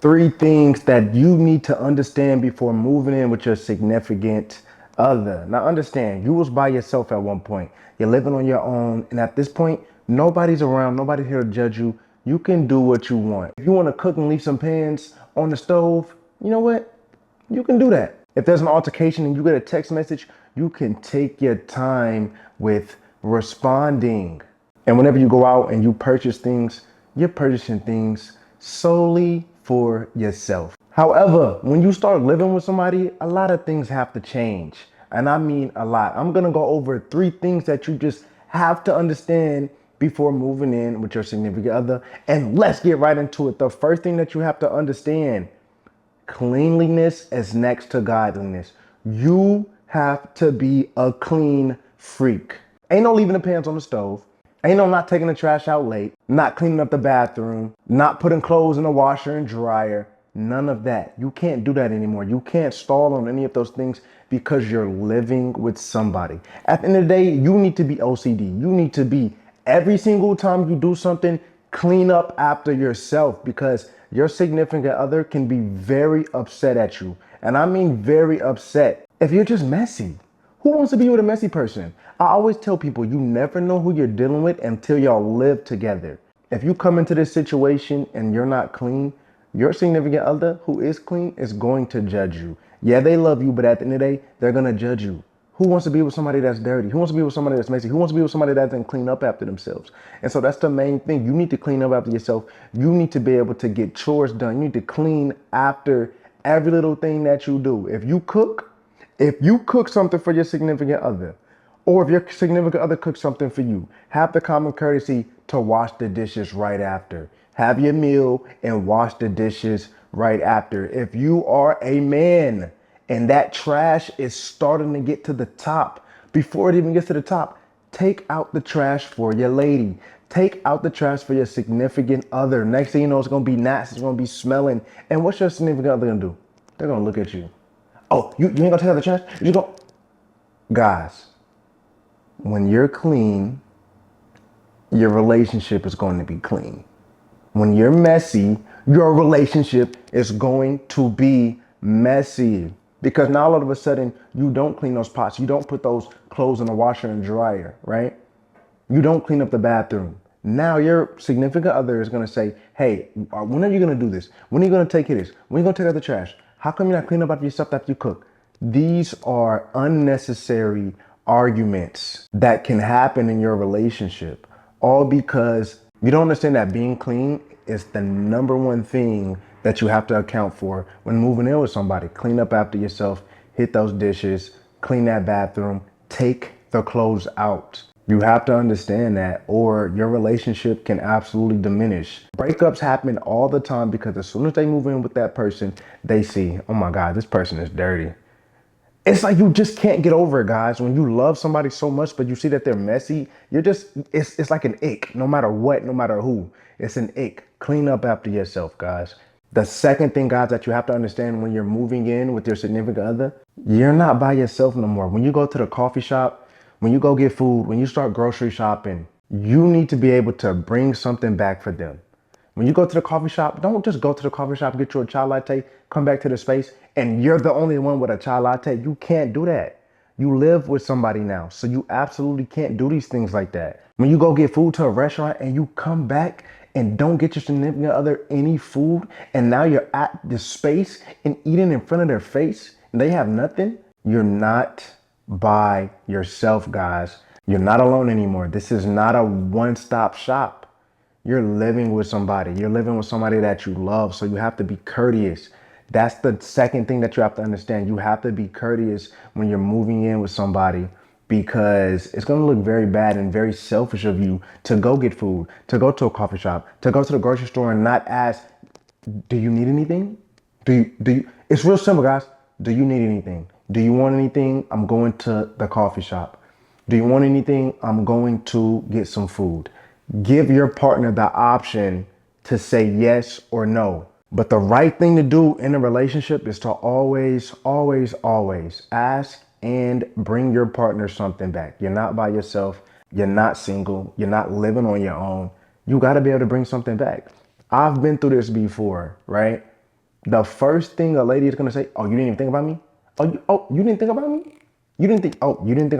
Three things that you need to understand before moving in with your significant other. Now understand, you was by yourself at one point. You're living on your own, and at this point, nobody's around, nobody's here to judge you. You can do what you want. If you want to cook and leave some pans on the stove, you know what? You can do that. If there's an altercation and you get a text message, you can take your time with responding. And whenever you go out and you purchase things, you're purchasing things solely for yourself. However, when you start living with somebody, a lot of things have to change. And I mean a lot. I'm gonna go over three things that you just have to understand before moving in with your significant other. And let's get right into it. The first thing that you have to understand: cleanliness is next to godliness. You have to be a clean freak. Ain't no leaving the pans on the stove. Ain't no not taking the trash out late, not cleaning up the bathroom, not putting clothes in the washer and dryer. None of that. You can't do that anymore. You can't stall on any of those things because you're living with somebody. At the end of the day, you need to be OCD. You need to be, every single time you do something, clean up after yourself, because your significant other can be very upset at you. And I mean very upset if you're just messy. Who wants to be with a messy person? I always tell people, you never know who you're dealing with until y'all live together. If you come into this situation and you're not clean, your significant other who is clean is going to judge you. Yeah, they love you, but at the end of the day, they're going to judge you. Who wants to be with somebody that's dirty? Who wants to be with somebody that's messy? Who wants to be with somebody that doesn't clean up after themselves? And so that's the main thing. You need to clean up after yourself. You need to be able to get chores done. You need to clean after every little thing that you do. If you cook something for your significant other, or if your significant other cooks something for you, have the common courtesy to wash the dishes right after. Have your meal and wash the dishes right after. If you are a man and that trash is starting to get to the top, before it even gets to the top, take out the trash for your lady. Take out the trash for your significant other. Next thing you know, it's gonna be nasty, it's gonna be smelling. And what's your significant other gonna do? They're gonna look at you. Oh, you ain't gonna take out the trash? You go. Guys, when you're clean, your relationship is going to be clean. When you're messy, your relationship is going to be messy. Because now all of a sudden, you don't clean those pots. You don't put those clothes in the washer and dryer, right? You don't clean up the bathroom. Now your significant other is going to say, hey, when are you going to do this? When are you going to take care of this? When are you going to take out the trash? How come you're not cleaning up after yourself after you cook? These are unnecessary arguments that can happen in your relationship, all because you don't understand that being clean is the number one thing that you have to account for when moving in with somebody. Clean up after yourself, hit those dishes, clean that bathroom, take the clothes out. You have to understand that, or your relationship can absolutely diminish. Breakups happen all the time because as soon as they move in with that person, they see, oh my God, this person is dirty. It's like you just can't get over it, guys. When you love somebody so much, but you see that they're messy, it's like an ick, no matter what, no matter who. It's an ick. Clean up after yourself, guys. The second thing, guys, that you have to understand when you're moving in with your significant other, you're not by yourself no more. When you go to the coffee shop, when you go get food, when you start grocery shopping, you need to be able to bring something back for them. When you go to the coffee shop, don't just go to the coffee shop, get you a chai latte, come back to the space, and you're the only one with a chai latte. You can't do that. You live with somebody now, so you absolutely can't do these things like that. When you go get food to a restaurant and you come back and don't get your significant other any food, and now you're at the space and eating in front of their face, and they have nothing, you're not by yourself, guys. You're not alone anymore. This is not a one-stop shop. You're living with somebody. You're living with somebody that you love. So you have to be courteous. That's the second thing that you have to understand. You have to be courteous when you're moving in with somebody, because it's going to look very bad and very selfish of you to go get food, to go to a coffee shop, to go to the grocery store and not ask, do you need anything? It's real simple, guys. Do you need anything? Do you want anything? I'm going to the coffee shop. Do you want anything? I'm going to get some food. Give your partner the option to say yes or no. But the right thing to do in a relationship is to always, always, always ask and bring your partner something back. You're not by yourself. You're not single. You're not living on your own. You got to be able to bring something back. I've been through this before, right? The first thing a lady is gonna say, "Oh, you didn't even think about me? Oh, you didn't think about me? You didn't think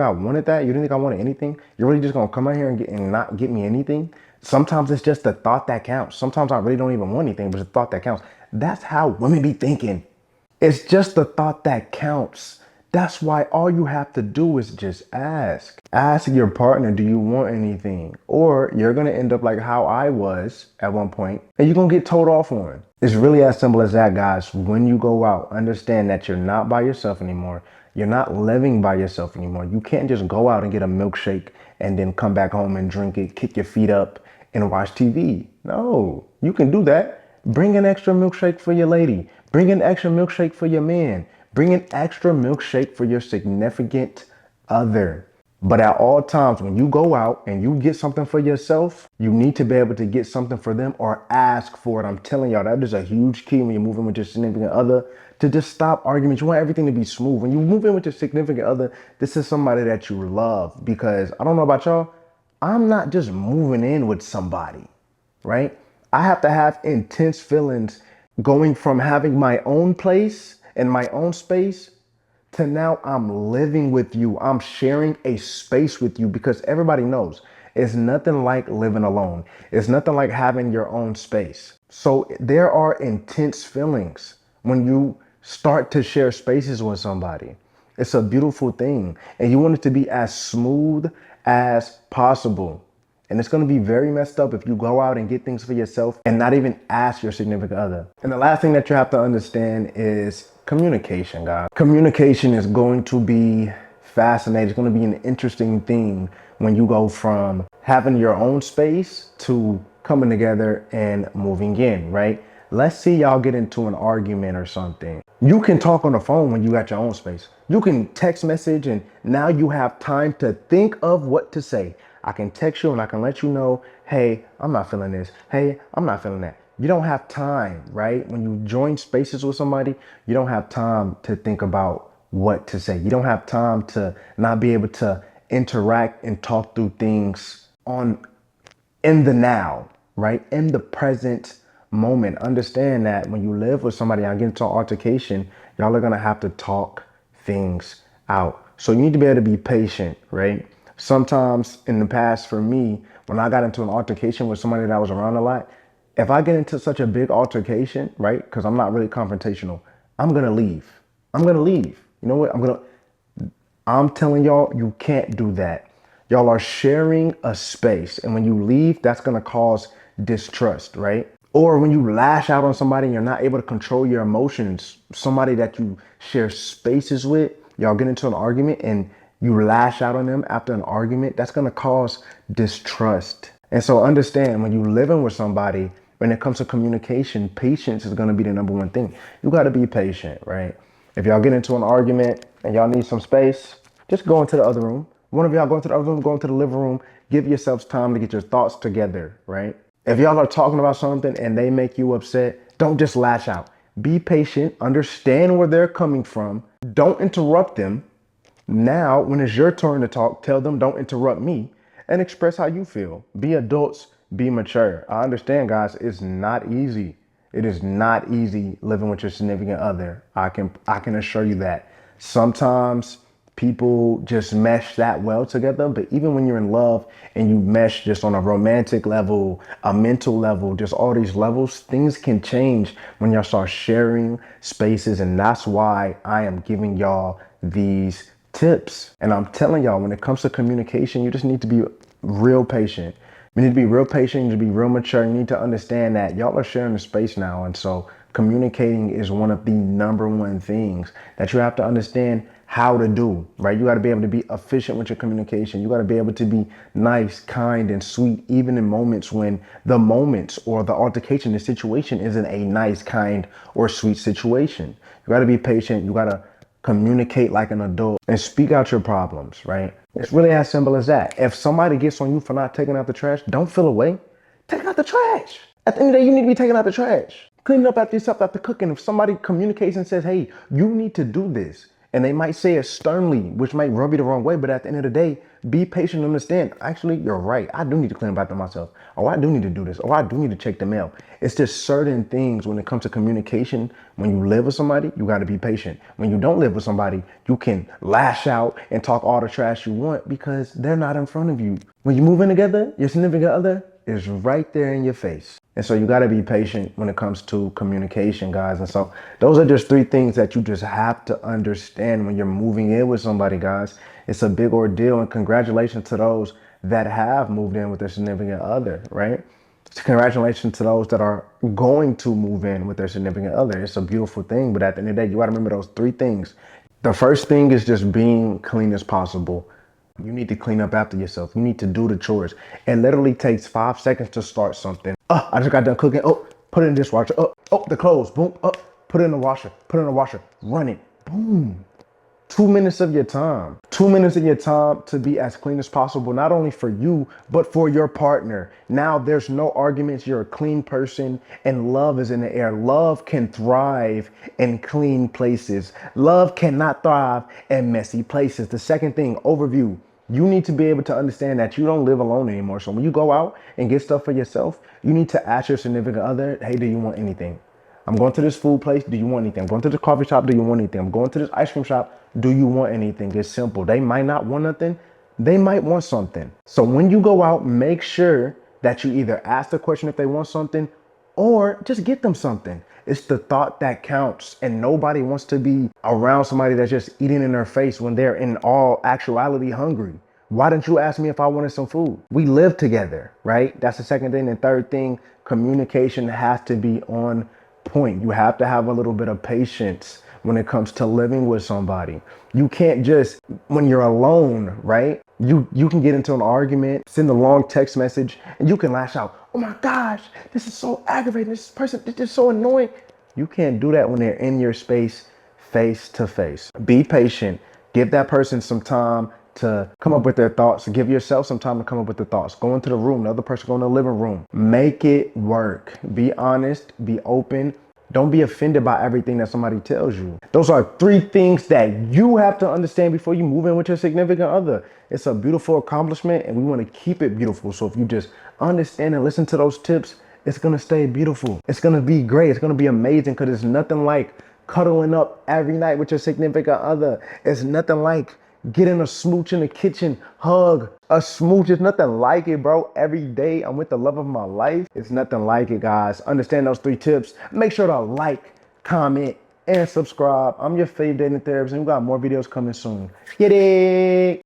I wanted that? You didn't think I wanted anything? You're really just gonna come out here and not get me anything?" Sometimes it's just the thought that counts. Sometimes I really don't even want anything, but it's the thought that counts. That's how women be thinking. It's just the thought that counts. That's why all you have to do is just ask. Ask your partner, do you want anything? Or you're gonna end up like how I was at one point, and you're gonna get told off on. It's really as simple as that, guys. When you go out, understand that you're not by yourself anymore. You're not living by yourself anymore. You can't just go out and get a milkshake and then come back home and drink it, kick your feet up, and watch TV. No, you can do that. Bring an extra milkshake for your lady. Bring an extra milkshake for your man. Bring an extra milkshake for your significant other. But at all times, when you go out and you get something for yourself, you need to be able to get something for them or ask for it. I'm telling y'all, that is a huge key when you're moving with your significant other, to just stop arguments. You want everything to be smooth. When you move in with your significant other, this is somebody that you love, because I don't know about y'all, I'm not just moving in with somebody, right? I have to have intense feelings going from having my own place and my own space to now I'm living with you. I'm sharing a space with you, because everybody knows it's nothing like living alone. It's nothing like having your own space. So there are intense feelings when you start to share spaces with somebody. It's a beautiful thing. And you want it to be as smooth as possible. And it's going to be very messed up if you go out and get things for yourself and not even ask your significant other. And the last thing that you have to understand is communication, guys. Communication is going to be fascinating. It's going to be an interesting thing when you go from having your own space to coming together and moving in, right? Let's see y'all get into an argument or something. You can talk on the phone when you got your own space. You can text message, and now you have time to think of what to say. I can text you and I can let you know, hey, I'm not feeling this. Hey, I'm not feeling that. You don't have time, right? When you join spaces with somebody, you don't have time to think about what to say. You don't have time to not be able to interact and talk through things on in the now, right? In the present moment. Understand that when you live with somebody and get into an altercation, y'all are gonna have to talk things out. So you need to be able to be patient, right? Sometimes in the past, for me, when I got into an altercation with somebody that I was around a lot, if I get into such a big altercation, right? Because I'm not really confrontational, I'm gonna leave. I'm gonna leave. You know what? I'm telling y'all, you can't do that. Y'all are sharing a space. And when you leave, that's going to cause distrust, right? Or when you lash out on somebody and you're not able to control your emotions, somebody that you share spaces with, y'all get into an argument and you lash out on them after an argument, that's going to cause distrust. And so understand, when you living with somebody, when it comes to communication, patience is going to be the number one thing. You got to be patient, right? If y'all get into an argument and y'all need some space, just go into the other room. One of y'all go into the other room, go into the living room, give yourselves time to get your thoughts together, right? If y'all are talking about something and they make you upset, don't just lash out. Be patient, understand where they're coming from. Don't interrupt them. Now, when it's your turn to talk, tell them, don't interrupt me, and express how you feel. Be adults, be mature. I understand, guys, it's not easy. It is not easy living with your significant other. I can assure you that. Sometimes people just mesh that well together, but even when you're in love and you mesh just on a romantic level, a mental level, just all these levels, things can change when y'all start sharing spaces. And that's why I am giving y'all these tips. And I'm telling y'all, when it comes to communication, you just need to be real patient. You need to be real patient. You need to be real mature. You need to understand that y'all are sharing a space now. And so communicating is one of the number one things that you have to understand how to do, right? You got to be able to be efficient with your communication. You got to be able to be nice, kind, and sweet, even in moments when the moments or the altercation, the situation isn't a nice, kind, or sweet situation. You got to be patient. You got to communicate like an adult and speak out your problems, right? It's really as simple as that. If somebody gets on you for not taking out the trash, don't feel away. Take out the trash. At the end of the day, you need to be taking out the trash. Cleaning up after yourself after cooking. If somebody communicates and says, hey, you need to do this, And they might say it sternly, which might rub you the wrong way, but at the end of the day, be patient and understand. Actually, you're right. I do need to clean up after myself. Oh, I do need to do this. Oh, I do need to check the mail. It's just certain things when it comes to communication. When you live with somebody, you got to be patient. When you don't live with somebody, you can lash out and talk all the trash you want because they're not in front of you. When you move in together, your significant other is right there in your face. And so you got to be patient when it comes to communication, guys. And so those are just three things that you just have to understand when you're moving in with somebody, guys. It's a big ordeal, and congratulations to those that have moved in with their significant other, right? Congratulations to those that are going to move in with their significant other. It's a beautiful thing, but at the end of the day, you got to remember those three things. The first thing is just being clean as possible. You need to clean up after yourself. You need to do the chores. It literally takes 5 seconds to start something. I just got done cooking. Oh, put it in the dishwasher. Oh, the clothes. Boom. Put it in the washer. Put it in the washer. Run it. Boom. 2 minutes of your time. 2 minutes of your time to be as clean as possible, not only for you, but for your partner. Now there's no arguments. You're a clean person and love is in the air. Love can thrive in clean places. Love cannot thrive in messy places. The second thing, overview. You need to be able to understand that you don't live alone anymore. So when you go out and get stuff for yourself, you need to ask your significant other, hey, do you want anything? I'm going to this food place. Do you want anything? I'm going to the coffee shop. Do you want anything? I'm going to this ice cream shop. Do you want anything? It's simple. They might not want nothing. They might want something. So when you go out, make sure that you either ask the question if they want something or just get them something. It's the thought that counts, and nobody wants to be around somebody that's just eating in their face when they're in all actuality hungry. Why didn't you ask me if I wanted some food? We live together, right? That's the second thing. And third thing, communication has to be on point. You have to have a little bit of patience when it comes to living with somebody. You can't just, when you're alone, right? You can get into an argument, send a long text message, and you can lash out. Oh my gosh, this is so aggravating. This person is just so annoying. You can't do that when they're in your space, face to face. Be patient. Give that person some time to come up with their thoughts. Give yourself some time to come up with the thoughts. Go into the room, the other person go in the living room. Make it work. Be honest, be open. Don't be offended by everything that somebody tells you. Those are three things that you have to understand before you move in with your significant other. It's a beautiful accomplishment and we want to keep it beautiful. So if you just understand and listen to those tips, it's going to stay beautiful. It's going to be great. It's going to be amazing because it's nothing like cuddling up every night with your significant other. It's nothing like getting a smooch in the kitchen, hug, a smooch. It's nothing like it, bro. Every day I'm with the love of my life. It's nothing like it, guys. Understand those three tips. Make sure to like, comment, and subscribe. I'm your favorite dating therapist, and we got more videos coming soon. Get it?